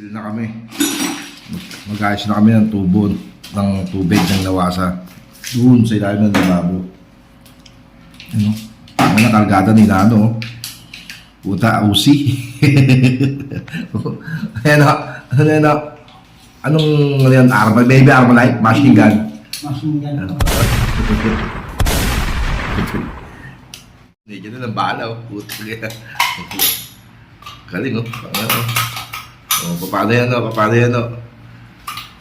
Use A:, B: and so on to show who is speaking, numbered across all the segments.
A: Na kami. Mag-ayos na kami ng tubo ng tubig ng Lawasa. Doon sa ilalim ng lababo. Ano? Ang nakargada nila ano. Puta, usi. Ayan o. Ano yan o? Anong ano yan? Baby Armalite? Machine gun?
B: Machine gun.
A: Medyo na lang bala o. Puta. Galing o. Oh, paano yan o? Paano yan o?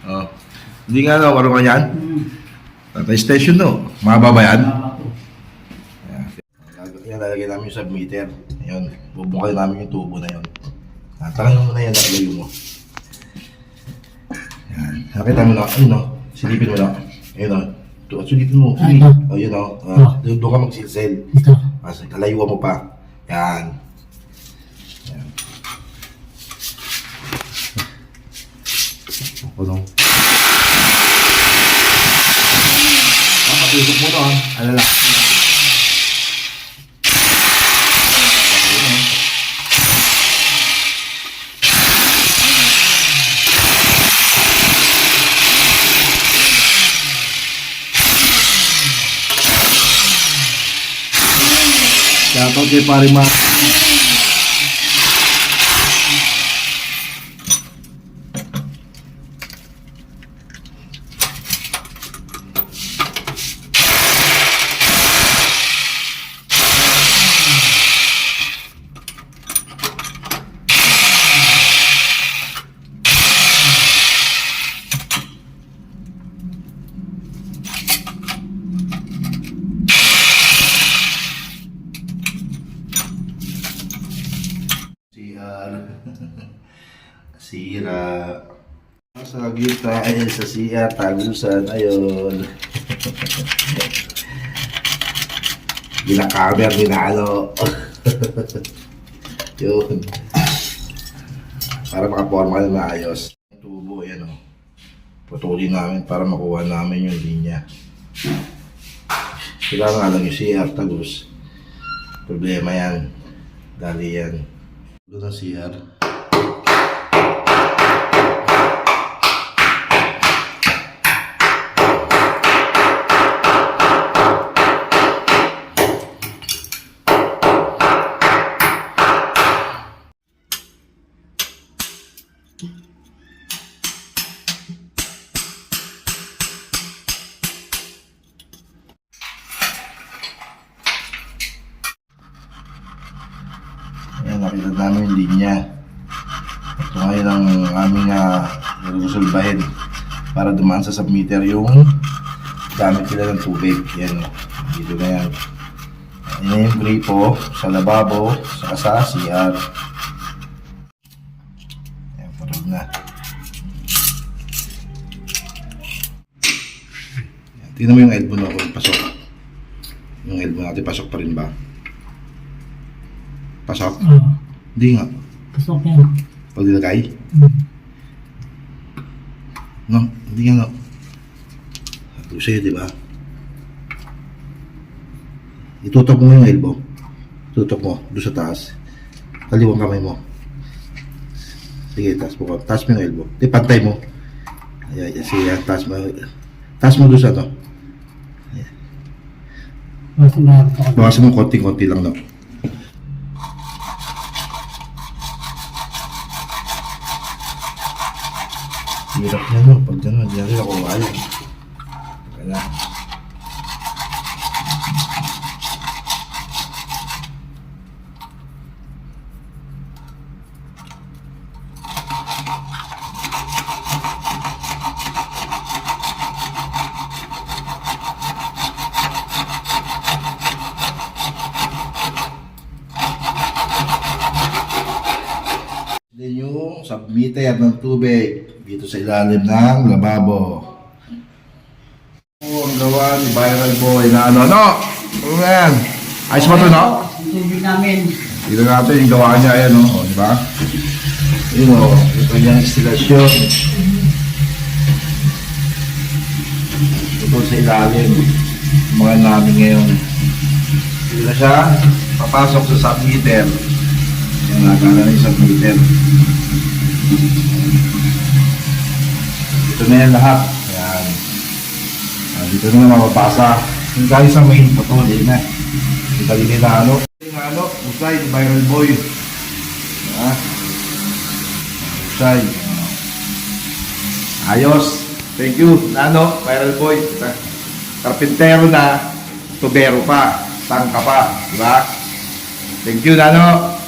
A: Oh. Hindi nga no, marunong yan. Tatay station no. Mababa yan. Yan, lalagay namin yung submeter. Ayun, bubukay namin yung tubo na yun. Tangan mo na yan, naglayo mo. Yan, nakita mo na, ayun o, silipin mo na. Ayun o, silipin mo. Ayun o, doon ka magsilsel. Kasi kalayuan mo pa. Yan. Yan. Ako no. Papatusok mo no, alala. Dapat kay pare ma. Sira. Sa gita ay sa siya tagusan ayon. Ginakamer, ginalo. Yun. Para makaporma na maayos. Tubo, yan o. Putulin namin para makuha namin yung linya. Kailangan nga lang yung CR tagus. Problema yan. Dali yan. Doon ang CR. Ayan, nakita namin yung linya. Ito ngayon ang aming resolbahin para dumaan sa submeter yung gamit nila ng tubig. Yan, dito na yan. Ayan yung gripo sa lababo, sa CR. Ayan, parang na. Ayan, tingnan mo yung elbow na kung pasok. Yung elbow natin, pasok pa rin ba? Pasok? Hindi nga.
B: Pasok yan.
A: Pag nilagay? No, hindi nga no. Ito sa'yo, di ba? Itutok mo yung elbow. Itutok mo, doon sa taas. Kaliwang kamay mo. Sige, taas mo. Taas mo yung elbow. Di, pantay mo. Ayan, sige, taas mo. Taas mo doon sa to. Bawasan mo konti-konti lang, no? Hirap niya no, pag gano'n, hindi natin ako ayaw. Kaya din yung submeter ng tubig dito sa ilalim ng lababo. Ang gawa ni Viral Boy na ano. Ano yan? Ayos mo ito, no?
B: Tubig namin.
A: Dito natin yung gawa niya. Ayan, no? Di ba? Yun, o. Ito yung instalasyon. Ito sa ilalim. Mga namin ngayon. Dito na siya. Papasok sa submeter. Yan, nakala na yung submeter. Ito na yan lahat. Ayan. Dito na mapapasa. Yung galing sa main po to, din na. Yung galing na ano. Yung ano, usay, viral boy. Usay. Ayos. Thank you, Nano, viral boy. Karpintero na, tubero pa, tangka pa. Diba? Thank you, Nano.